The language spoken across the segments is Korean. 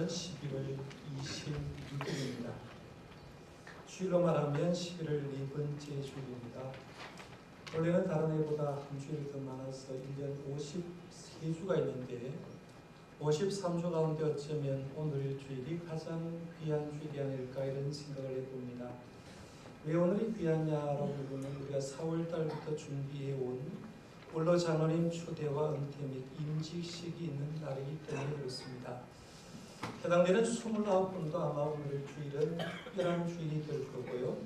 오늘은 11월 26일입니다. 주일로 말하면 11월 네 번째 주일입니다. 원래는 다른 해보다 한 주일 더 많아서 1년 53주가 있는데 53주 가운데 어쩌면 오늘 주일이 가장 귀한 주일이 아닐까 이런 생각을 해봅니다. 왜 오늘이 귀하냐라고 보면 우리가 4월달부터 준비해온 원로 장로님 초대와 은퇴 및 임직식이 있는 날이기 때문에 그렇습니다. 해당되는 29분도 아마 오늘 주일은 특별한 주일이 될 거고요.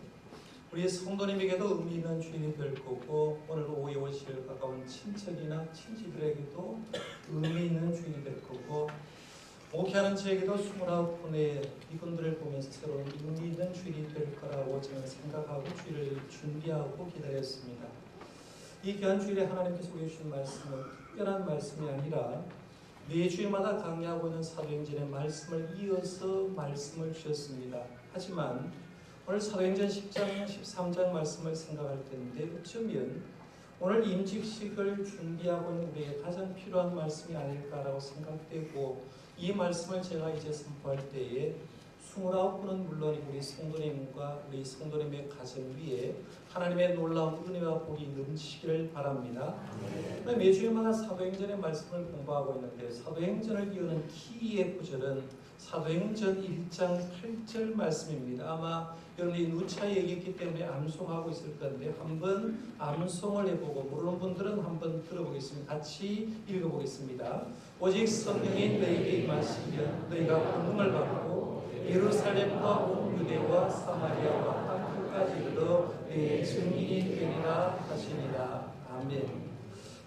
우리 성도님에게도 의미 있는 주일이 될 거고 오늘 오후에 오실 가까운 친척이나 친지들에게도 의미 있는 주일이 될 거고 목회하는 저에게도 29분의 이분들을 보면서 새로운 의미 있는 주일이 될 거라고 저는 생각하고 주일을 준비하고 기다렸습니다. 이 귀한 주일에 하나님께서 우리에게 주신 말씀은 특별한 말씀이 아니라 매 주일마다 강의하고 있는 사도행전의 말씀을 이어서 말씀을 주셨습니다. 하지만 오늘 사도행전 10장, 13장 말씀을 생각할 텐데 어쩌면 오늘 임직식을 준비하고 있는 우리에게 가장 필요한 말씀이 아닐까라고 생각되고 이 말씀을 제가 이제 선포할 때에 29분은 물론 우리 성도님과 우리 성도님의 가정 위에 하나님의 놀라운 은혜와 복이 넘치기를 바랍니다. 매주일마다 사도행전의 말씀을 공부하고 있는데 사도행전을 이루는 키의 구절은 사도행전 1장 8절 말씀입니다. 아마 여러분이 누차 얘기했기 때문에 암송하고 있을 건데 한번 암송을 해보고 모르는 분들은 한번 들어보겠습니다. 같이 읽어보겠습니다. 오직 성령이 너희에게 임하시면 너희가 권능을 받고 예루살렘과 온 유대와 사마리아와 땅 끝까지 이르러 내 증인이 되리라 하시니라. 아멘.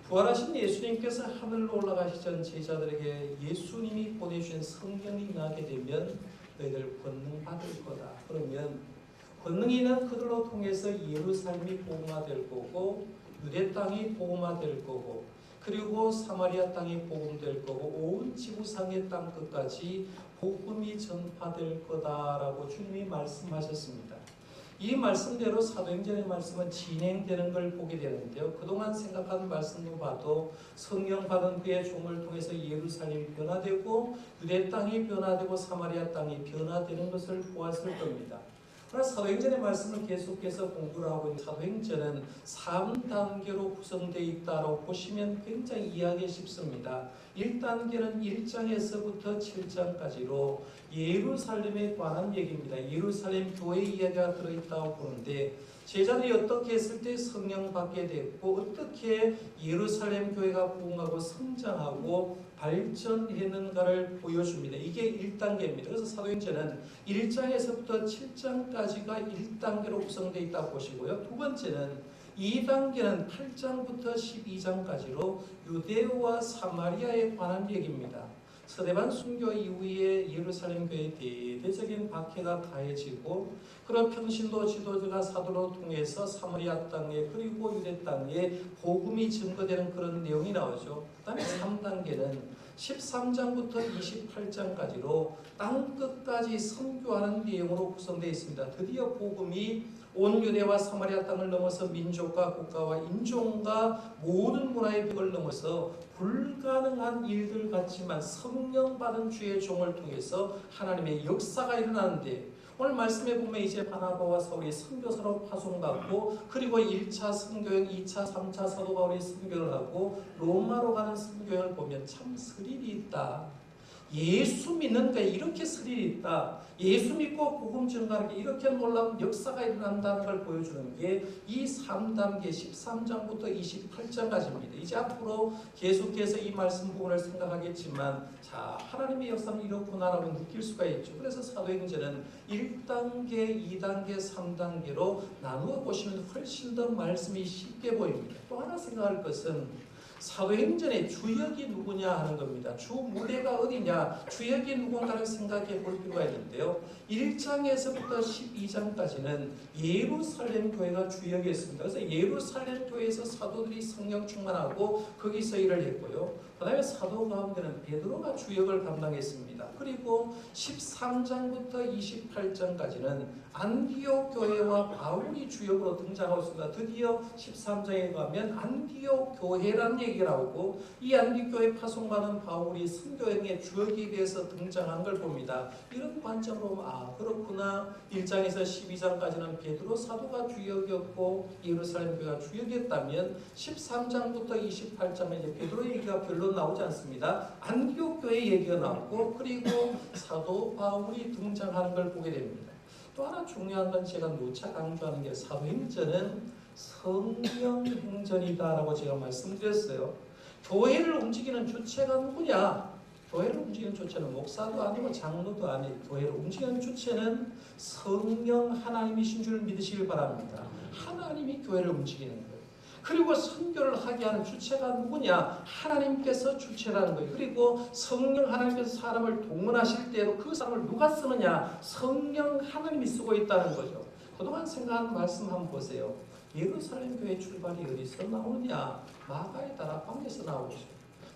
부활하신 예수님께서 하늘로 올라가시 전 제자들에게 예수님이 보내주신 성령이 임하게 되면 너희들 권능 받을 거다. 그러면 권능이 있는 그들로 통해서 예루살렘이 복음화될 거고 유대 땅이 복음화될 거고 그리고 사마리아 땅이 복음될 거고 온 지구상의 땅 끝까지 복음이 전파될 거다라고 주님이 말씀하셨습니다. 이 말씀대로 사도행전의 말씀은 진행되는 걸 보게 되는데요. 그동안 생각한 말씀도 봐도 성령 받은 그의 종을 통해서 예루살렘이 변화되고 유대 땅이 변화되고 사마리아 땅이 변화되는 것을 보았을 겁니다. 그러나 사도행전의 말씀을 계속해서 공부를 하고 있는 사도행전은 3단계로 구성되어 있다고 보시면 굉장히 이해하기 쉽습니다. 1단계는 1장에서부터 7장까지로 예루살렘에 관한 얘기입니다. 예루살렘 교회 이야기가 들어있다고 보는데 제자들이 어떻게 했을 때 성령 받게 됐고 어떻게 예루살렘 교회가 부흥하고 성장하고 발전했는가를 보여줍니다. 이게 1단계입니다. 그래서 사도행전은 1장에서부터 7장까지가 1단계로 구성되어 있다고 보시고요. 두 번째는 2단계는 8장부터 12장까지로 유대와 사마리아에 관한 얘기입니다. 스데반 순교 이후에 예루살렘 교회에 대대적인 박해가 가해지고 그런 평신도 지도자가 사도로 통해서 사마리아 땅에 그리고 유대 땅에 복음이 증거되는 그런 내용이 나오죠. 그 다음에 3단계는 13장부터 28장까지로 땅 끝까지 선교하는 내용으로 구성되어 있습니다. 드디어 복음이 온 유대와 사마리아 땅을 넘어서 민족과 국가와 인종과 모든 문화의 벽을 넘어서 불가능한 일들 같지만 성령 받은 주의 종을 통해서 하나님의 역사가 일어나는데 오늘 말씀에 보면 이제 바나바와 사울이 선교사로 파송받고 그리고 1차 선교행, 2차, 3차 사도 바울이 선교를 하고 로마로 가는 선교행을 보면 참 스릴이 있다. 예수 믿는 데 이렇게 스릴이 있다. 예수 믿고 복음 전가하는 게 이렇게 놀라운 역사가 일어난다는 걸 보여주는 게 이 3단계 13장부터 28장까지입니다. 이제 앞으로 계속해서 이 말씀 부분을 생각하겠지만 자 하나님의 역사는 이렇구나라고 느낄 수가 있죠. 그래서 사도행전은 1단계, 2단계, 3단계로 나누어 보시면 훨씬 더 말씀이 쉽게 보입니다. 또 하나 생각할 것은 사도행전의 주역이 누구냐 하는 겁니다. 주 무대가 어디냐, 주역이 누군가를 생각해 볼 필요가 있는데요. 1장에서부터 12장까지는 예루살렘 교회가 주역이었습니다. 그래서 예루살렘 교회에서 사도들이 성령 충만하고 거기서 일을 했고요. 그 그 다음에 사도 가운데는 베드로가 주역을 감당했습니다. 그리고 13장부터 28장까지는 안디옥 교회와 바울이 주역으로 등장하고 있습니다. 드디어 13장에 가면 안디옥 교회라는 얘기가 나오고 이 안디옥 교회 파송받은 바울이 선교행의 주역에 대해서 등장한 걸 봅니다. 이런 관점으로 그렇구나. 1장에서 12장까지는 베드로 사도가 주역이었고 예루살렘 교회가 주역이었다면 13장부터 28장은 이제 베드로 얘기가 별로 나오지 않습니다. 안디옥 교회 얘기가 나오고 그리고 사도 바울이 등장하는 걸 보게 됩니다. 또 하나 중요한 건 제가 누차 강조하는 게 사도행전은 성령 행전이다라고 제가 말씀드렸어요. 교회를 움직이는 주체가 누구냐? 교회를 움직이는 주체는 목사도 아니고 장로도 아니고 교회를 움직이는 주체는 성령 하나님이신 줄 믿으시길 바랍니다. 하나님이 교회를 움직이는 거예요. 그리고 선교를 하게 하는 주체가 누구냐? 하나님께서 주체라는 거예요. 그리고 성령 하나님께서 사람을 동원하실 때도 그 사람을 누가 쓰느냐? 성령 하나님이 쓰고 있다는 거죠. 그동안 생각한 말씀 한번 보세요. 예루살렘 교회 출발이 어디서 나오느냐? 마가의 다락방에서 나오죠.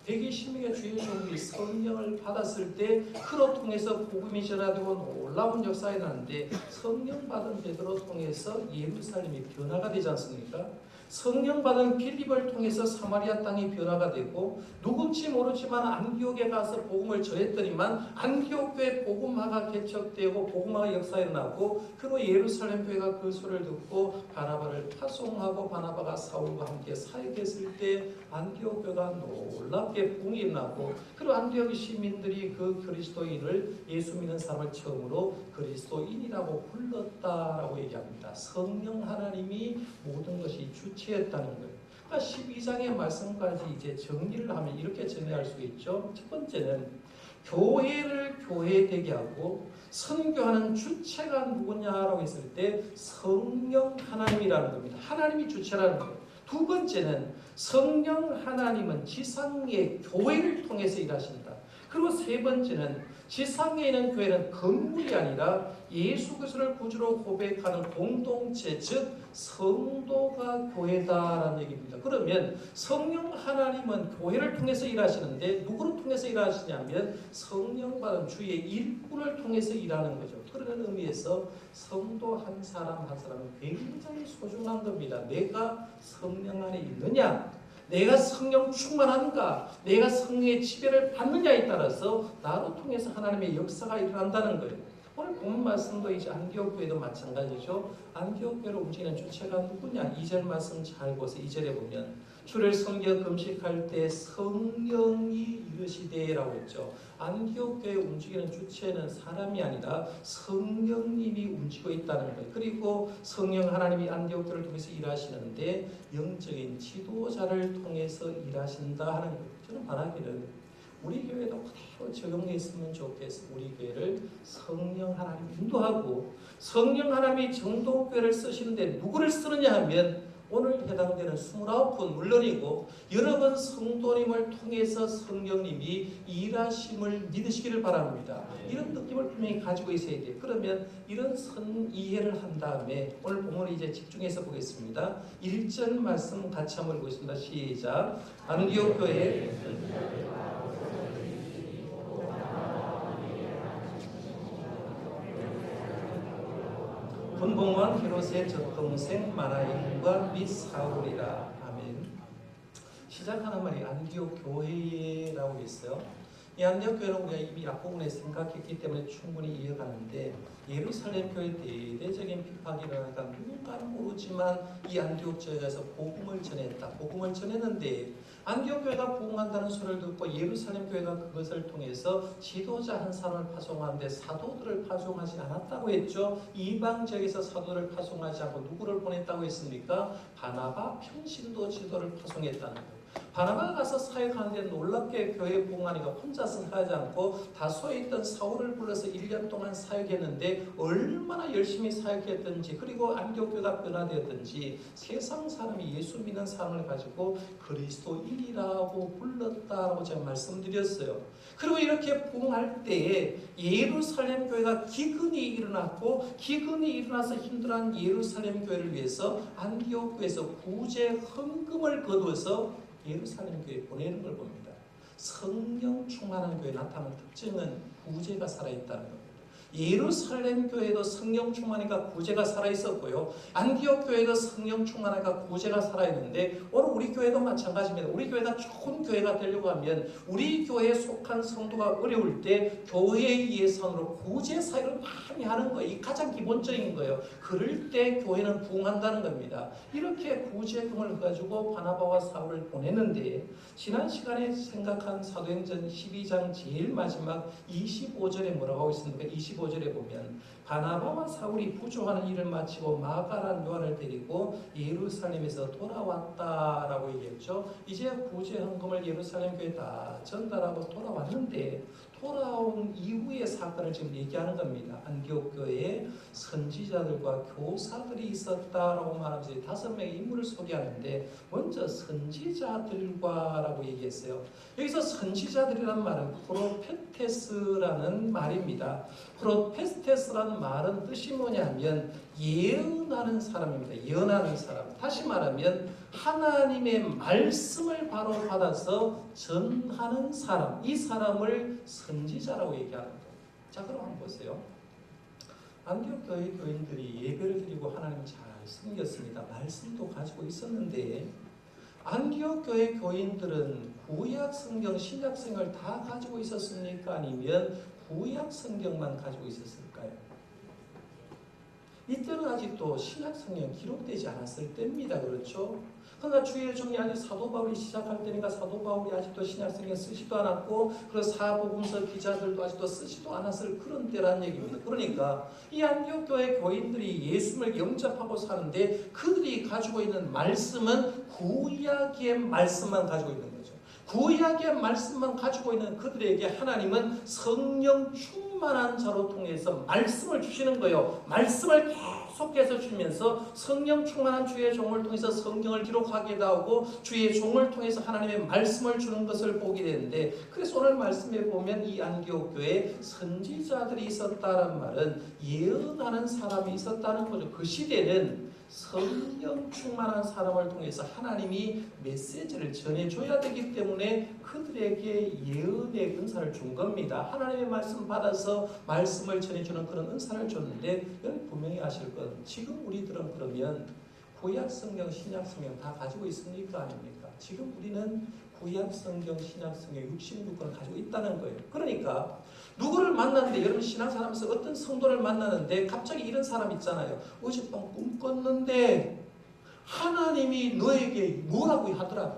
120명의 주의 종이 성령을 받았을 때 그로 통해서 복음이 전하되고 놀라운 역사가 일어나는데 성령 받은 베드로 통해서 예루살렘이 변화가 되지 않습니까? 성령 받은 빌립을 통해서 사마리아 땅이 변화가 되고 누군지 모르지만 안디옥에 가서 복음을 전했더니만 안디옥 교회 복음화가 개척되고 복음화가 역사가 일어나고 그리고 예루살렘 교회가 그 소리를 듣고 바나바를 파송하고 바나바가 사울과 함께 사역했을 때 안디옥 교회가 놀랍게 붕이 일어나고 그리고 안디옥 시민들이 그 그리스도인을 예수 믿는 사람을 처음으로 그리스도인이라고 불렀다라고 얘기합니다. 성령 하나님이 모든 것이 주체였다는 거예요. 그러니까 12장의 말씀까지 이제 정리를 하면 이렇게 정리할 수 있죠. 첫 번째는 교회를 교회되게 하고 선교하는 주체가 누구냐라고 했을 때 성령 하나님이라는 겁니다. 하나님이 주체라는 거예요. 두 번째는 성령 하나님은 지상의 교회를 통해서 일하신다. 그리고 세 번째는 지상에 있는 교회는 건물이 아니라 예수 그리스도를 구주로 고백하는 공동체, 즉 성도가 교회다라는 얘기입니다. 그러면 성령 하나님은 교회를 통해서 일하시는데 누구를 통해서 일하시냐면 성령 받은 주의 일꾼을 통해서 일하는 거죠. 그런 의미에서 성도 한 사람 한 사람은 굉장히 소중한 겁니다. 내가 성령 안에 있느냐? 내가 성령 충만한가? 내가 성령의 지배를 받느냐에 따라서 나로 통해서 하나님의 역사가 일어난다는 거예요. 오늘 본 말씀도 이제 안디옥 교회도 마찬가지죠. 안디옥 교회를 움직이는 주체가 누구냐? 2절 말씀 잘 보세요. 2절에 보면 주를 섬겨 금식할 때 성령이 이르시되라고 했죠. 안디옥 교회 움직이는 주체는 사람이 아니라 성령님이 움직이고 있다는 거예요. 그리고 성령 하나님이 안디옥 교회를 통해서 일하시는데 영적인 지도자를 통해서 일하신다 하는 거예요. 저는 바라기를 우리 교회도 그대로 적용했으면 좋겠어요. 우리 교회를 성령 하나님 인도하고 성령 하나님이 정동교회를 쓰시는데 누구를 쓰느냐 하면 오늘 해당되는 29분 물론이고 여러분 성도님을 통해서 성령님이 일하심을 믿으시기를 바랍니다. 이런 느낌을 분명히 가지고 있어야 돼요. 그러면 이런 선 이해를 한 다음에 오늘 본문을 이제 집중해서 보겠습니다. 1절 말씀 같이 한번 보겠습니다. 시작. 안디옥 교회 분봉왕 헤롯의 젖동생 마나임과 및 사울이라. 아멘. 시작하는 말이 안디옥 교회라고 있어요. 이 안디옥 교회는 우리가 이미 앞부분에 생각했기 때문에 충분히 이해가는데 예루살렘 교회 대대적인 비판이 일어나니까 누군가는 모르지만 이 안디옥 교회에서 복음을 전했다. 복음을 전했는데 안디옥 교회가 부흥한다는 소리를 듣고 예루살렘 교회가 그것을 통해서 지도자 한 사람을 파송하는데 사도들을 파송하지 않았다고 했죠. 이방 지역에서 사도를 파송하지 않고 누구를 보냈다고 했습니까? 바나바 평신도 지도를 파송했다는 거예요. 바나바가 가서 사역하는데 놀랍게 교회 부흥하니까 혼자서 하지 않고 다소에 있던 사울을 불러서 1년 동안 사역했는데 얼마나 열심히 사역했던지 그리고 안디옥 교회가 변화되었던지 세상 사람이 예수 믿는 사람을 가지고 그리스도인이라고 불렀다라고 제가 말씀드렸어요. 그리고 이렇게 부흥할 때에 예루살렘 교회가 기근이 일어났고 기근이 일어나서 힘들어한 예루살렘 교회를 위해서 안디옥 교회에서 구제 헌금을 거두어서 예루살렘 교회에 보내는 걸 봅니다. 성령 충만한 교회 나타나는 특징은 구제가 살아있다는 겁니다. 예루살렘 교회도 성령 충만하니까 구제가 살아있었고요. 안디옥 교회도 성령 충만하니까 구제가 살아있는데 오늘 우리 교회도 마찬가지입니다. 우리 교회가 좋은 교회가 되려고 하면 우리 교회에 속한 성도가 어려울 때 교회의 예산으로 구제 사역을 많이 하는 거예요. 이 가장 기본적인 거예요. 그럴 때 교회는 부흥한다는 겁니다. 이렇게 구제금을 가지고 바나바와 사울을 보냈는데 지난 시간에 생각한 사도행전 12장 제일 마지막 25절에 뭐라고 하고 있습니까? 25절에 보면 바나바와 사울이 부조하는 일을 마치고 마가란 요한을 데리고 예루살렘에서 돌아왔다라고 얘기했죠. 이제 구제 헌금을 예루살렘 교회에 다 전달하고 돌아왔는데 돌아온 이후의 사건을 지금 얘기하는 겁니다. 안디옥 교회에 선지자들과 교사들이 있었다라고 말하면서 5명의 인물을 소개하는데 먼저 선지자들과라고 얘기했어요. 여기서 선지자들이라는 말은 프로페테스라는 말입니다. 프로페테스라는 말은 뜻이 뭐냐면 예언하는 사람입니다. 예언하는 사람. 다시 말하면 하나님의 말씀을 바로 받아서 전하는 사람. 이 사람을 선지자라고 얘기하는 거예요. 자, 그럼 한번 보세요. 안디옥 교회 교인들이 예배를 드리고 하나님 잘 섬겼습니다. 말씀도 가지고 있었는데 안디옥 교회 교인들은 구약 성경, 신약 성경을 다 가지고 있었습니까? 아니면 구약 성경만 가지고 있었을까요? 이때는 아직도 신약 성경 기록되지 않았을 때입니다. 그렇죠? 그러니까 주의 종이 아직 사도 바울이 시작할 때니까 사도 바울이 아직도 신약 성경 쓰지도 않았고 그래서 사복음서 기자들도 아직도 쓰지도 않았을 그런 때라는 얘기입니다. 그러니까 이 안디옥 교회 교인들이 예수를 영접하고 사는데 그들이 가지고 있는 말씀은 구약의 말씀만 가지고 있는 거죠. 구약의 말씀만 가지고 있는 그들에게 하나님은 성령 충만한 자로 통해서 말씀을 주시는 거예요. 말씀을 계속해서 주면서 성령 충만한 주의 종을 통해서 성경을 기록하기도 하고 주의 종을 통해서 하나님의 말씀을 주는 것을 보게 되는데 그래서 오늘 말씀에 보면 이 안디옥 교회에 선지자들이 있었다는 말은 예언하는 사람이 있었다는 거죠. 그 시대는 성령 충만한 사람을 통해서 하나님이 메시지를 전해줘야 되기 때문에 그들에게 예언의 은사를 준 겁니다. 하나님의 말씀 받아서 말씀을 전해주는 그런 은사를 줬는데 여러분 분명히 아실 것 지금 우리들은 그러면 구약 성경, 신약 성경 다 가지고 있습니까? 아닙니까? 지금 우리는 구약 성경, 신약 성경 66권을 가지고 있다는 거예요. 그러니까 누구를 만났는데 여러분 신앙생활하면서 어떤 성도를 만나는데 갑자기 이런 사람 있잖아요. 어젯밤 꿈 꿨는데 하나님이 너에게 뭐라고 하더라.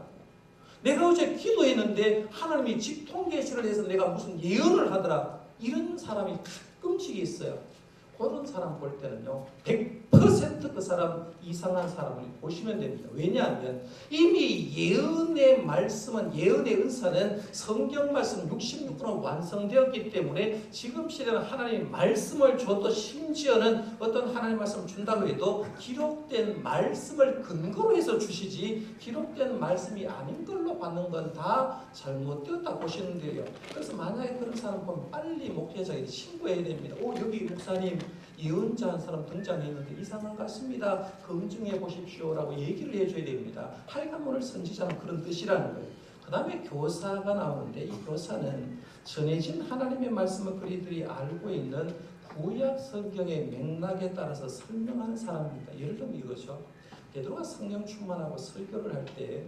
내가 어제 기도했는데 하나님이 직통계시를 해서 내가 무슨 예언을 하더라. 이런 사람이 가끔씩 있어요. 그런 사람 볼 때는요 100% 그 사람 이상한 사람을 보시면 됩니다. 왜냐하면 이미 예언의 말씀은 예언의 은사는 성경 말씀 66% 완성되었기 때문에 지금 시대는 하나님 말씀을 줘도 심지어는 어떤 하나님 말씀을 준다고 해도 기록된 말씀을 근거로 해서 주시지 기록된 말씀이 아닌 걸로 받는 건 다 잘못되었다 보시는데요. 그래서 만약에 그런 사람 보면 빨리 목회자에게 신고해야 됩니다. 여기 목사님 예언자 한 사람 등장했는데 이상한 것 같습니다. 검증해 보십시오라고 얘기를 해줘야 됩니다. 하여간 오늘 선지자는 그런 뜻이라는 거예요. 그 다음에 교사가 나오는데 이 교사는 전해진 하나님의 말씀을 그리들이 알고 있는 구약 성경의 맥락에 따라서 설명하는 사람입니다. 예를 들면 이거죠. 베드로가 성령 충만하고 설교를 할 때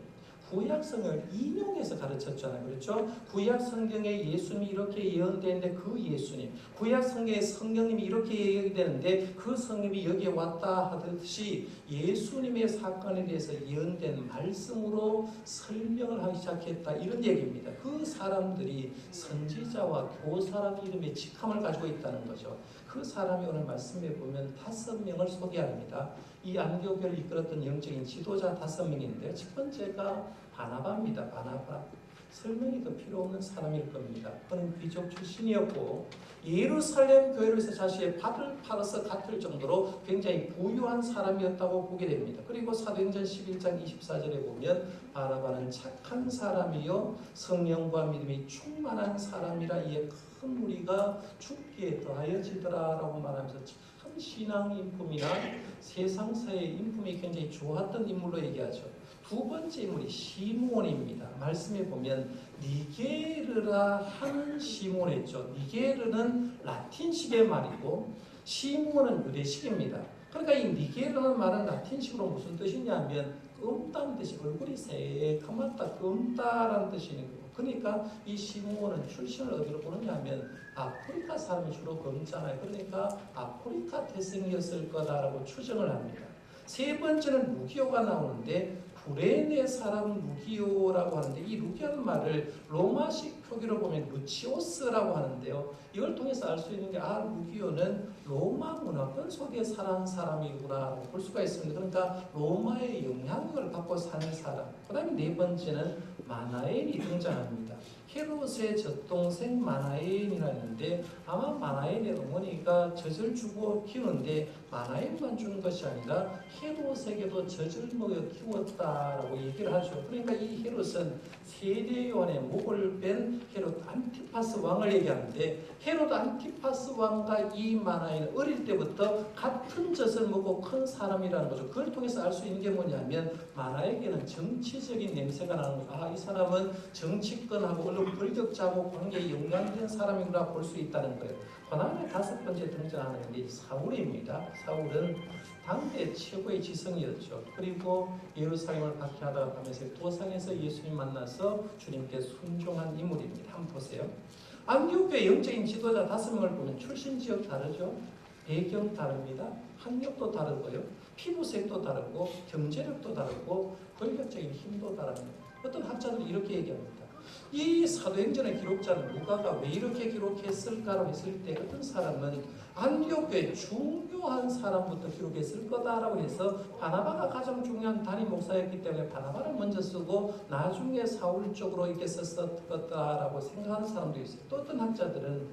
구약 성경을 인용해서 가르쳤잖아요. 그렇죠? 구약 성경에 예수님이 이렇게 예언되는데 그 예수님, 구약 성경에 성령님이 이렇게 예언되는데 그 성령님이 여기에 왔다 하듯이 예수님의 사건에 대해서 예언된 말씀으로 설명을 하기 시작했다. 이런 얘기입니다. 그 사람들이 선지자와 교사라는 이름의 직함을 가지고 있다는 거죠. 그 사람이 오늘 말씀에 보면 5명을 소개합니다. 이 안디옥 교회를 이끌었던 영적인 지도자 5명인데 첫 번째가 바나바입니다. 바나바. 설명이 더 필요 없는 사람일 겁니다. 그는 귀족 출신이었고 예루살렘 교회로 해서 자신의 밭을 팔아서 갚을 정도로 굉장히 부유한 사람이었다고 보게 됩니다. 그리고 사도행전 11장 24절에 보면 바나바는 착한 사람이요 성령과 믿음이 충만한 사람이라 이에 큰 무리가 죽기에 더하여지더라 라고 말하면서 참 신앙 인품이나 세상사의 인품이 굉장히 좋았던 인물로 얘기하죠. 두 번째 인물이 시몬입니다. 말씀에 보면 니게르라 하는 시몬이죠. 니게르는 라틴식의 말이고 시몬은 유대식입니다. 그러니까 이 니게르라는 말은 라틴식으로 무슨 뜻이냐면 끔다는 뜻이 얼굴이 새카맣다 끔다라는 뜻이는 거예요. 그러니까 이 시몬은 출신을 어디로 보느냐면 아프리카 사람이 주로 검잖아요. 그러니까 아프리카 태생이었을 거다라고 추정을 합니다. 세 번째는 루기오가 나오는데 구레네 사람 루기오라고 하는데 이 루기오라는 말을 로마식 표기로 보면 루치오스라고 하는데요. 이걸 통해서 알 수 있는 게 루기오는 로마 문화권 속에 사는 사람이구나 볼 수가 있습니다. 그러니까 로마의 영향력을 받고 사는 사람. 그 다음에 네 번째는 마나엔이 등장합니다. 헤롯의 젖동생 마나엔이라는데 아마 마나엔의 어머니가 젖을 주고 키우는데 마나엔만 주는 것이 아니라 헤롯에게도 젖을 먹여 키웠다라고 얘기를 하죠. 그러니까 이 헤롯은 세례요한의 목을 뺀 헤롯 안티파스 왕을 얘기하는데 헤롯 안티파스 왕과 이 마나엔은 어릴 때부터 같은 젖을 먹고 큰 사람이라는 거죠. 그걸 통해서 알 수 있는 게 뭐냐면 마나에게는 정치적인 냄새가 나는 거죠. 이 사람은 정치권하고 언론 권력자하고 관계에 연관된 사람이구나 볼 수 있다는 거예요. 그 다음에 다섯 번째 등장하는 게 사울입니다. 사울은 당대 최고의 지성이었죠. 그리고 예루살렘을 박해하다가 가면서 도상에서 예수님 만나서 주님께 순종한 인물입니다. 한번 보세요. 안디옥교의 영적인 지도자 5명을 보면 출신 지역 다르죠. 배경 다릅니다. 학력도 다르고요. 피부색도 다르고 경제력도 다르고 권력적인 힘도 다릅니다. 어떤 학자들이 이렇게 얘기합니다. 이 사도행전의 기록자는 누가가 왜 이렇게 기록했을까라고 했을 때 어떤 사람은 안디옥교의 중요한 사람부터 기록했을 거다라고 해서 바나바가 가장 중요한 단임 목사였기 때문에 바나바를 먼저 쓰고 나중에 사울 쪽으로 이렇게 썼을 거다라고 생각하는 사람도 있어요. 또 어떤 학자들은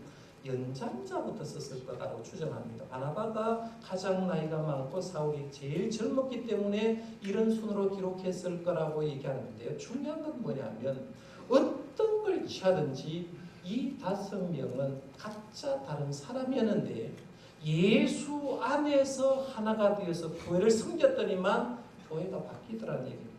연장자부터 썼을 거라고 추정합니다. 바나바가 가장 나이가 많고 사울이 제일 젊었기 때문에 이런 순으로 기록했을 거라고 얘기하는데요. 중요한 건 뭐냐면 어떤 걸 취하든지 이 5명은 각자 다른 사람이었는데 예수 안에서 하나가 되어서 교회를 섬겼더니만 교회가 바뀌더라는 얘기입니다.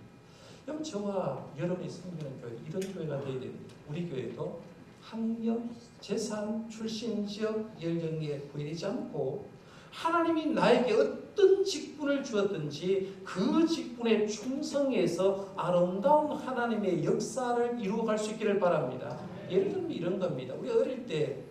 그럼 저와 여러분이 섬기는 교회 이런 교회가 되어야 됩니다. 우리 교회도 학력, 재산, 출신, 지역, 연령에 구애되지 않고 하나님이 나에게 어떤 직분을 주었든지 그 직분에 충성해서 아름다운 하나님의 역사를 이루어갈 수 있기를 바랍니다. 예를 들면 이런 겁니다. 우리 어릴 때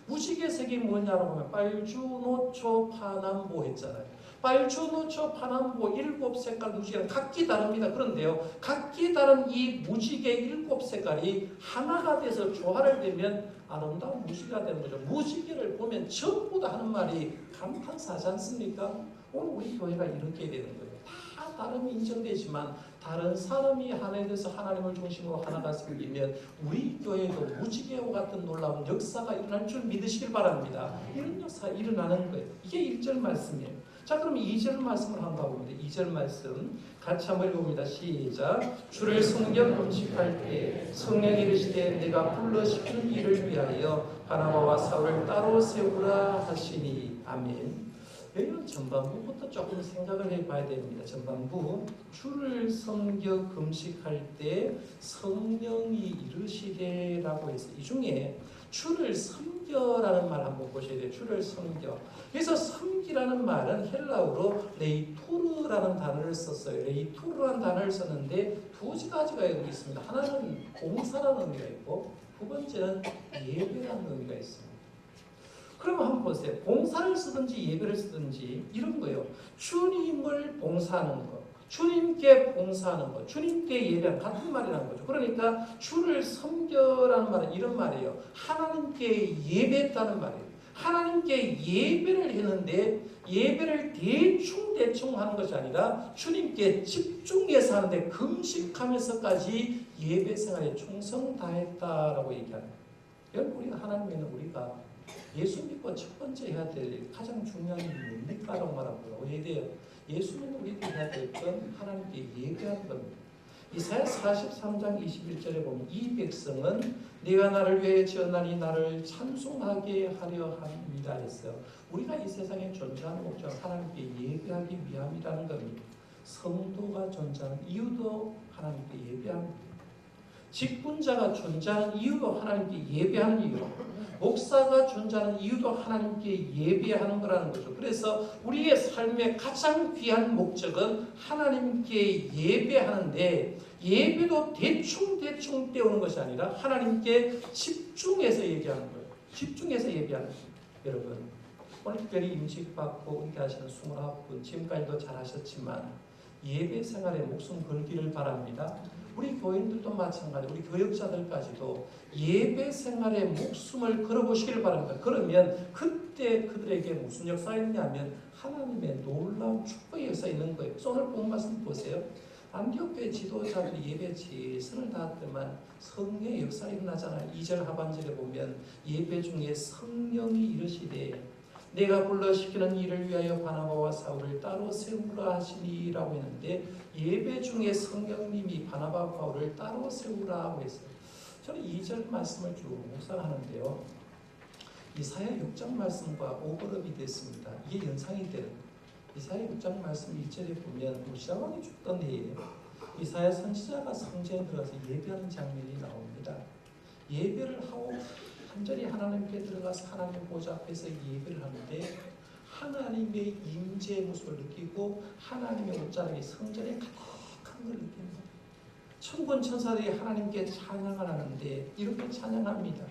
무지개 색이 뭐냐고 하면 빨주, 노초, 파남보 했잖아요. 빨주, 노초, 파남보 7색깔 무지개는 각기 다릅니다. 그런데요, 각기 다른 이 무지개 7색깔이 하나가 돼서 조화를 되면 아름다운 무지개가 되는 거죠. 무지개를 보면 전부 다 하는 말이 감탄사지 않습니까? 오늘 우리 교회가 이렇게 되는 거예요. 다 다름이 인정되지만 다른 사람이 하나에 대해서 하나님을 중심으로 하나가 생기면 우리 교회도 무지개와 같은 놀라운 역사가 일어날 줄 믿으시길 바랍니다. 이런 역사가 일어나는 거예요. 이게 1절 말씀이에요. 자, 그럼 2절 말씀을 한번 봐봅니다. 2절 말씀 같이 한번 읽어봅니다. 시작. 주를 성경 금식할 때 성령이 이르시되 내가 불러시키는 일을 위하여 바나바와 사울을 따로 세우라 하시니. 아멘. 여기는 전반부부터 조금 생각을 해봐야 됩니다. 전반부 주를 섬겨 금식할 때 성령이 이르시되라고 해서 이 중에 주를 섬겨라는 말 한번 보셔야 돼요. 주를 섬겨. 그래서 섬기라는 말은 헬라어로 레이토르라는 단어를 썼어요. 레이토르라는 단어를 썼는데 두 가지가 여기 있습니다. 하나는 봉사라는 의미가 있고 두 번째는 예배라는 의미가 있습니다. 그러면 한번 보세요. 봉사를 쓰든지 예배를 쓰든지 이런 거예요. 주님을 봉사하는 것, 주님께 봉사하는 것, 주님께 예배하는 같은 말이라는 거죠. 그러니까 주를 섬겨라는 말은 이런 말이에요. 하나님께 예배했다는 말이에요. 하나님께 예배를 했는데 예배를 대충 하는 것이 아니라 주님께 집중해서 하는데 금식하면서까지 예배 생활에 충성 다했다라고 얘기하는 거예요. 여러분, 우리가 하나님 믿는 우리가 예수 믿고 첫 번째 해야 될 가장 중요한 일이 뭡니까? 라고 말하고요. 왜 돼요? 예수 믿는 우리들이 해야 될 건 하나님께 예배하는 겁니다. 이사야 43장 21절에 보면 이 백성은 네가 나를 위해 지었나니 나를 찬송하게 하려 합니다 했어요. 우리가 이 세상에 존재하는 목적은 하나님께 예배하기 위함이라는 겁니다. 성도가 존재하는 이유도 하나님께 예배하는 겁니다. 직분자가 존재하는 이유도 하나님께 예배하는 이유, 목사가 존재하는 이유도 하나님께 예배하는 거라는 거죠. 그래서 우리의 삶의 가장 귀한 목적은 하나님께 예배하는데, 예배도 대충 때우는 것이 아니라 하나님께 집중해서 얘기하는 거예요. 집중해서 예배하는 거예요. 여러분, 오늘 특별히 임직받고 은퇴하시는 29분, 지금까지도 잘하셨지만 예배 생활에 목숨 걸기를 바랍니다. 우리 교인들도 마찬가지, 우리 교역자들까지도 예배 생활에 목숨을 걸어보시길 바랍니다. 그러면 그때 그들에게 무슨 역사가 있냐면 하나님의 놀라운 축복의 역사가 있는 거예요. 그래서 오늘 본 말씀 보세요. 안디옥 교회 지도자들이 예배 최선을 다했더만 성령의 역사가 일어나잖아요. 2절 하반절에 보면 예배 중에 성령이 이르시되 내가 불러시키는 일을 위하여 바나바와 사울을 따로 세우라 하시니라고 했는데, 예배 중에 성령님이 바나바와 바울을 따로 세우라고 했어요. 저는 2절 말씀을 쭉 묵상하는데요, 이사야 6장 말씀과 오버랩이 됐습니다. 이게 연상이 되는 거예요. 이사야 6장 말씀 1절에 보면 우시아왕이 죽던 해에 이사야 선지자가 성전에 들어가서 예배하는 장면이 나옵니다. 예배를 하고 간절히 하나님께 들어가서 하나님 보좌 앞에서 예배를 하는데 하나님의 임재의 모습을 느끼고 하나님의 옷자락이 성전에 가득한 걸 느낍니다. 천군 천사들이 하나님께 찬양을 하는데 이렇게 찬양합니다.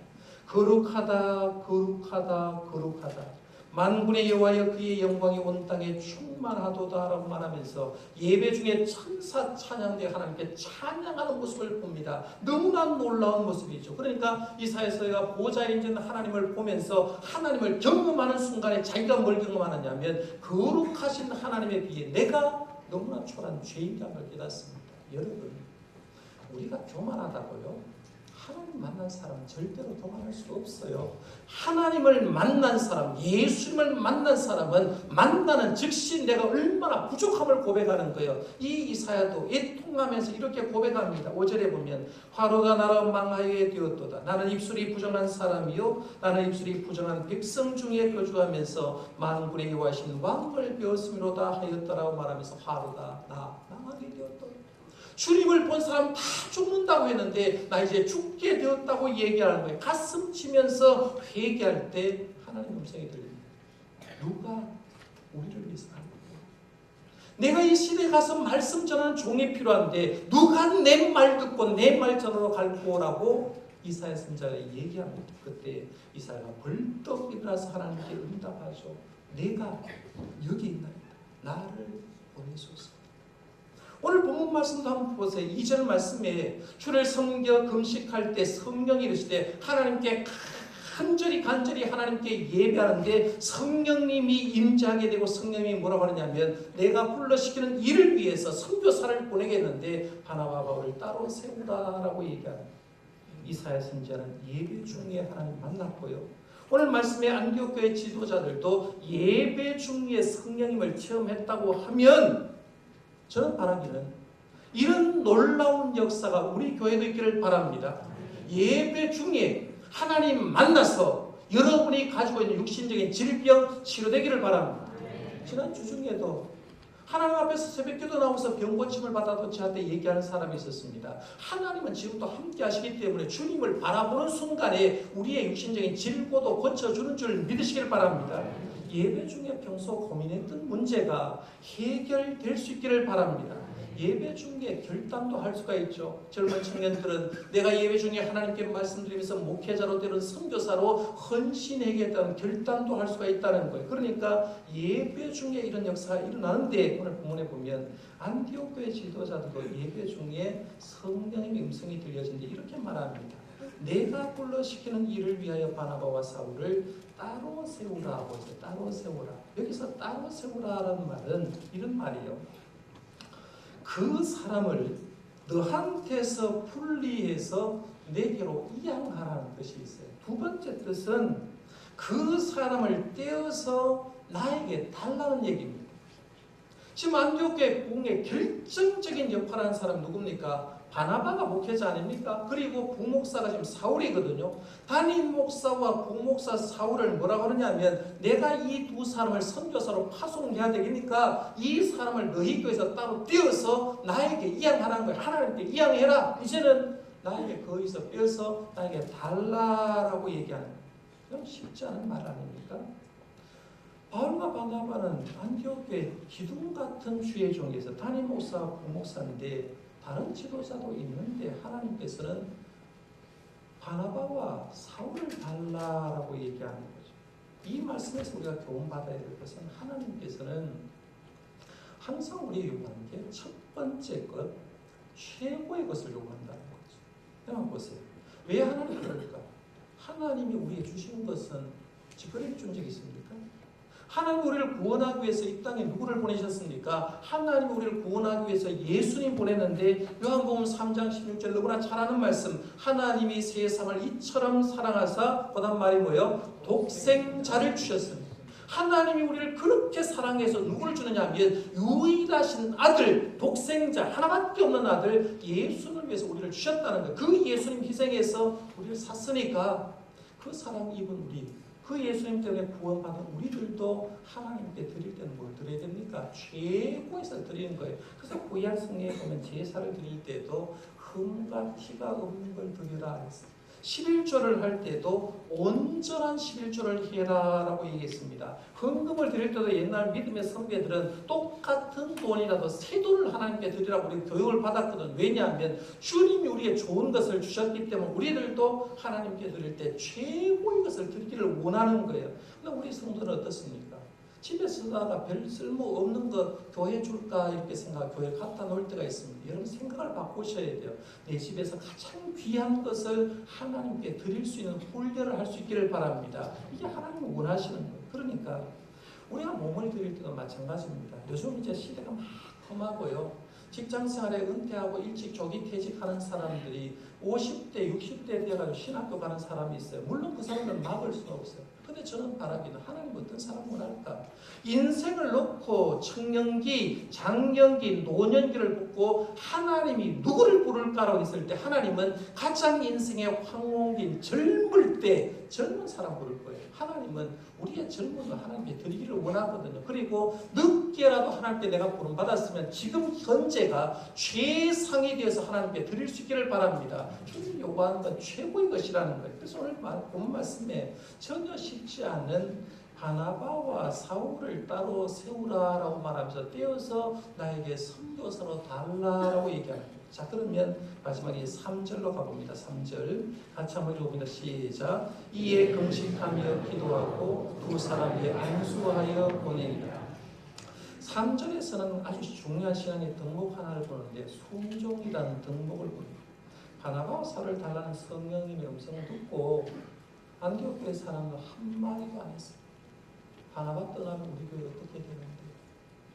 거룩하다 거룩하다 거룩하다 만군의 여호와여 그의 영광이 온 땅에 충만하도다 라고 말하면서 예배 중에 천사 찬양대 하나님께 찬양하는 모습을 봅니다. 너무나 놀라운 모습이죠. 그러니까 이사야서가 보좌에 있는 하나님을 보면서 하나님을 경험하는 순간에 자기가 뭘 경험하느냐면 거룩하신 하나님에 비해 내가 너무나 초라한 죄인이라는 걸 깨닫습니다. 여러분, 우리가 교만하다고요? 하나님 만난 사람은 절대로 도망할 수 없어요. 하나님을 만난 사람, 예수님을 만난 사람은 만나는 즉시 내가 얼마나 부족함을 고백하는 거예요. 이 이사야도 애통하면서 이렇게 고백합니다. 5절에 보면 화로가 나라 망하게 되었도다. 나는 입술이 부정한 사람이요 나는 입술이 부정한 백성 중에 거주하면서 만군의 여호와신 왕을 배웠음이로다 하였더라고 말하면서 화로가 나 망하게 되었도다. 주님을 본 사람 다 죽는다고 했는데 나 이제 죽게 되었다고 얘기하는 거예요. 가슴 치면서 회개할 때 하나님 음성이 들립니다. 누가 우리를 위해서 하는 거예요? 내가 이 시대에 가서 말씀 전하는 종이 필요한데 누가 내 말 듣고 내 말 전하러 갈 거라고 이사야 선지자가 얘기합니다. 그때 이사야가 벌떡 일어나서 하나님께 응답하죠. 내가 여기 있나이다. 나를 보내소서. 오늘 본문 말씀도 한번 보세요. 2절 말씀에 주를 섬겨 금식할 때 성령이 이르시되 하나님께 간절히 하나님께 예배하는데 성령님이 임재하게 되고 성령님이 뭐라고 하느냐면 내가 불러시키는 일을 위해서 선교사를 보내겠는데 바나바와 바울을 따로 세우라라고 얘기합니다. 이사야 선지자는 예배 중에 하나님 만났고요. 오늘 말씀의 안디옥 교회 지도자들도 예배 중에 성령님을 체험했다고 하면 저는 바라기는 이런 놀라운 역사가 우리 교회도 있기를 바랍니다. 예배 중에 하나님 만나서 여러분이 가지고 있는 육신적인 질병 치료되기를 바랍니다. 지난 주 중에도 하나님 앞에서 새벽기도 나와서 병고침을 받아도 저한테 얘기하는 사람이 있었습니다. 하나님은 지금도 함께 하시기 때문에 주님을 바라보는 순간에 우리의 육신적인 질고도 고쳐주는 줄 믿으시길 바랍니다. 예배 중에 평소 고민했던 문제가 해결될 수 있기를 바랍니다. 예배 중에 결단도 할 수가 있죠. 젊은 청년들은 내가 예배 중에 하나님께 말씀드리면서 목회자로 되는 선교사로 헌신하겠다는 결단도 할 수가 있다는 거예요. 그러니까 예배 중에 이런 역사가 일어나는데 오늘 본문에 보면 안디옥 교회 지도자들도 예배 중에 성령님의 음성이 들려지는데 이렇게 말합니다. 내가 불러시키는 일을 위하여 바나바와 사울을 따로 세우라고 해서 따로 세우라. 여기서 따로 세우라라는 말은 이런 말이에요. 그 사람을 너한테서 분리해서 내게로 이양하라는 뜻이 있어요. 두 번째 뜻은 그 사람을 떼어서 나에게 달라는 얘기입니다. 지금 안디옥교회 부흥의 결정적인 역할을 하는 사람 누굽니까? 바나바가 목회자 아닙니까? 그리고 부목사가 지금 사울이거든요. 담임 목사와 부목사 사울을 뭐라고 하느냐면 내가 이 두 사람을 선교사로 파송해야 되니까 이 사람을 너희 교회에서 따로 띄어서 나에게 이양하라는 거예요. 하나님께 이양해라. 이제는 나에게 거기서 빼서 나에게 달라라고 얘기하는 거예요. 그럼 쉽지 않은 말 아닙니까? 바울과 바나바는 안디옥교회 기둥 같은 주의 종에서 담임 목사, 부목사인데 다른 지도자도 있는데 하나님께서는 바나바와 사울을 달라라고 얘기하는 거죠. 이 말씀에서 우리가 교훈받아야 될 것은 하나님께서는 항상 우리 요구하는 게 첫 번째 것, 최고의 것을 요구한다는 거죠. 여러분 보세요. 왜 하나님 그럴까? 하나님이 우리에게 주시는 것은 지그러미 준 적이 있습니까? 하나님 우리를 구원하기 위해서 이 땅에 누구를 보내셨습니까? 하나님 우리를 구원하기 위해서 예수님 보냈는데 요한복음 3장 16절 너무나 잘 아는 말씀 하나님이 세상을 이처럼 사랑하사 그다음 말이 뭐예요? 독생자를 주셨습니다. 하나님이 우리를 그렇게 사랑해서 누구를 주느냐 하면 유일하신 아들 독생자 하나밖에 없는 아들 예수를 위해서 우리를 주셨다는 거예요. 그 예수님 희생해서 우리를 샀으니까 그 사랑 입은 우리 그 예수님 때문에 구원받은 우리들도 하나님께 드릴 때는 뭘 드려야 됩니까? 최고에서 드리는 거예요. 그래서 구약 성경에 보면 제사를 드릴 때도 흠과 티가 없는 걸 드리라 했어요. 11조를 할 때도 온전한 11조를 해라라고 얘기했습니다. 헌금을 드릴 때도 옛날 믿음의 선배들은 똑같은 돈이라도 새 돈을 하나님께 드리라고 우리 교육을 받았거든. 왜냐하면 주님이 우리에게 좋은 것을 주셨기 때문에 우리들도 하나님께 드릴 때 최고의 것을 드리기를 원하는 거예요. 근데 우리 성도는 어떻습니까? 집에 쓰다가 별 쓸모없는 것 교회 줄까 이렇게 생각 교회 갖다 놓을 때가 있습니다. 여러분 생각을 바꾸셔야 돼요. 내 집에서 가장 귀한 것을 하나님께 드릴 수 있는 훈련을 할 수 있기를 바랍니다. 이게 하나님이 원하시는 거예요. 그러니까 우리가 몸을 드릴 때도 마찬가지입니다. 요즘 이제 시대가 막 험하고요. 직장생활에 은퇴하고 일찍 조기 퇴직하는 사람들이 50대, 60대 되어가지고 신학교 가는 사람이 있어요. 물론 그 사람들은 막을 수는 없어요. 근데 저는 바라기는 하나님 어떤 사람을 원할까? 인생을 놓고 청년기, 장년기, 노년기를 붙고 하나님이 누구를 부를까라고 했을 때 하나님은 가장 인생의 황혼기인 젊을 때 젊은 사람 부를 거예요. 하나님은 우리의 젊음을 하나님께 드리기를 원하거든요. 그리고 늦게라도 하나님께 내가 부름받았으면 지금 현재가 최상이 되어서 하나님께 드릴 수 있기를 바랍니다. 주님 요구하는 건 최고의 것이라는 거예요. 그래서 오늘 본 말씀에 전혀 쉽지 않은 바나바와 사울을 따로 세우라라고 말하면서 떼어서 나에게 선교사로 달라라고 얘기합니다. 자 그러면 마지막에 3절로 가봅니다. 3절 같이 한번 읽어봅니다. 시작. 이에 금식하며 기도하고 두 사람이 안수하여 보내니라. 3절에서는 아주 중요한 신앙의 덕목 하나를 보는데 순종이라는 덕목을 봅니다. 바나바와 사울을 달라는 성령님의 음성을 듣고 안디옥교회 사람들 한마디도 안 했어요. 바나바 떠나면 우리 교회 어떻게 되는데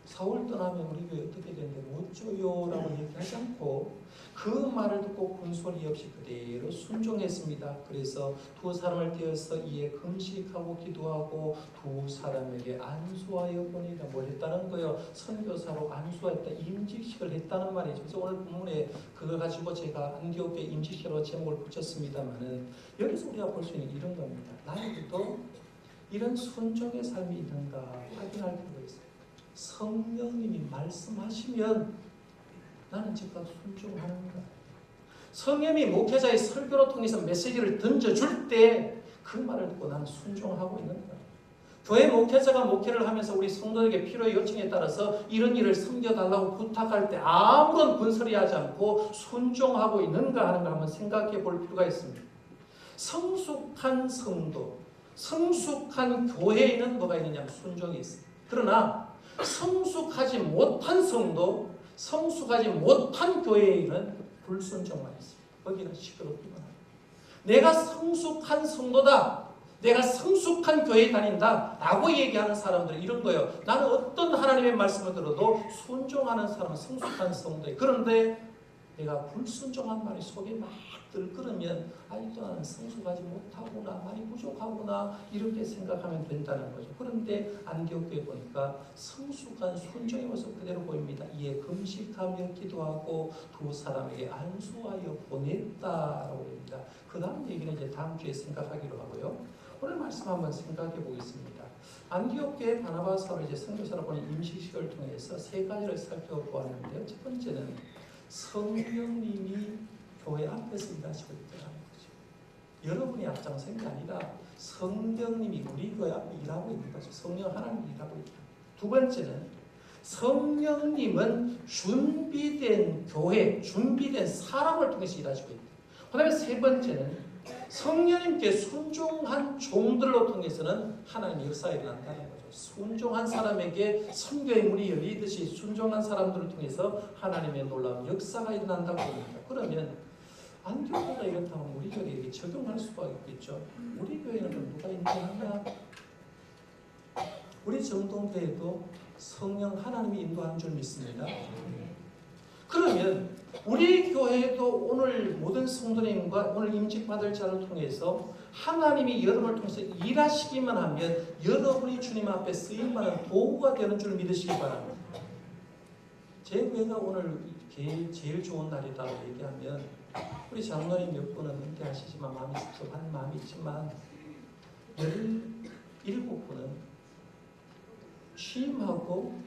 사울 떠나면 우리 교회 어떻게 되는데 못 줘요 라고 얘기하지 않고 그 말을 듣고 군소리 없이 그대로 순종했습니다. 그래서 두 사람을 떼어서 이에 금식하고 기도하고 두 사람에게 안수하여 보내라. 뭘 했다는 거예요? 선교사로 안수했다. 임직식을 했다는 말이죠. 그래서 오늘 본문에 그걸 가지고 제가 안디옥교회 임직식으로 제목을 붙였습니다만은 여기서 우리가 볼 수 있는 이런 겁니다. 나에게도 이런 순종의 삶이 있는가 확인할 필요가 있어요. 성령님이 말씀하시면 나는 즉각 순종하는 거야. 성령이 목회자의 설교로 통해서 메시지를 던져줄 때 그 말을 듣고 나는 순종하고 있는 거야. 교회 목회자가 목회를 하면서 우리 성도에게 필요의 요청에 따라서 이런 일을 섬겨달라고 부탁할 때 아무런 군소리하지 않고 순종하고 있는가 하는 걸 한번 생각해 볼 필요가 있습니다. 성숙한 성도, 성숙한 교회에는 뭐가 있느냐 하면 순종이 있어요. 그러나 성숙하지 못한 성도, 성숙하지 못한 교회에는 불순종만 있습니다. 거기는 시끄럽기만 합니다. 내가 성숙한 성도다, 내가 성숙한 교회에 다닌다 라고 얘기하는 사람들은 이런 거예요. 나는 어떤 하나님의 말씀을 들어도 순종하는 사람은 성숙한 성도예요. 그런데 내가 불순종한 말이 속에 막 들끓으면 아직도 나는 성숙하지 못하구나, 많이 부족하구나 이렇게 생각하면 된다는 거죠. 그런데 안디옥 교회 보니까 성숙한 순종의 모습 그대로 보입니다. 이에 금식하며 기도하고 두 사람에게 안수하여 보냈다라고 합니다. 그 다음 얘기는 이제 다음 주에 생각하기로 하고요. 오늘 말씀 한번 생각해 보겠습니다. 안디옥 교회 바나바사로 이제 선교사로 보낸 임시식을 통해서 세 가지를 살펴보았는데요. 첫 번째는 성령님이 교회 앞에서 일하시고 있다는 거죠. 여러분이 앞장선 게 아니라 성령님이 우리 교회 앞에 일하고 있는 거죠. 성령 하나님이 일하고 있다. 두 번째는 성령님은 준비된 교회, 준비된 사람을 통해서 일하시고 있다. 그 다음에 세 번째는 성령님께 순종한 종들로 통해서는 하나님의 역사가 일어난다는 거죠. 순종한 사람에게 선교의 문이 열리듯이 순종한 사람들을 통해서 하나님의 놀라운 역사가 일어난다고 봅니다. 그러면 안디옥교회가 이렇다면 우리 교회에게 적용할 수가 있겠죠. 우리 교회는 누가 인도하냐? 우리 정동교회도 성령 하나님이 인도하는 줄 믿습니다. 그러면 우리 교회도 오늘 모든 성도님과 오늘 임직받을 자를 통해서 하나님이 여러분을 통해서 일하시기만 하면 여러분이 주님 앞에 쓰임받는 도구가 되는 줄 믿으시기 바랍니다. 제 교회가 오늘 제일 좋은 날이라고 얘기하면 우리 장로님 몇 분은 은퇴하시지만 마음이 섭섭한 마음이 있지만 17분은 취임하고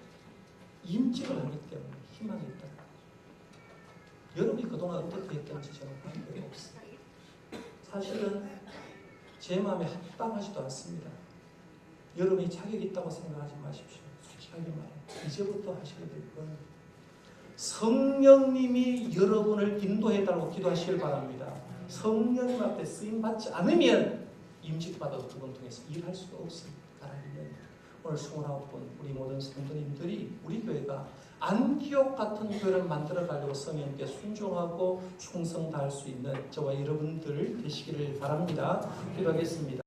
임직을 하기 때문에 희망이 있다. 여러분이 그동안 어떻게 했던지 저는 관계가 없습니다. 사실은 제 마음에 합당하지도 않습니다. 여러분이 자격이 있다고 생각하지 마십시오. 솔직하게 말해 이제부터 하셔야 될 건 성령님이 여러분을 인도해달라고 기도하시길 바랍니다. 성령님 앞에 쓰임받지 않으면 임직받아도 그분 통해서 일할 수가 없습니다. 하나님은 오늘 29분 우리 모든 성도님들이 우리 교회가 안디옥 같은 교회를 만들어 가려고 성령님께 순종하고 충성 다할 수 있는 저와 여러분들 되시기를 바랍니다. 기도하겠습니다.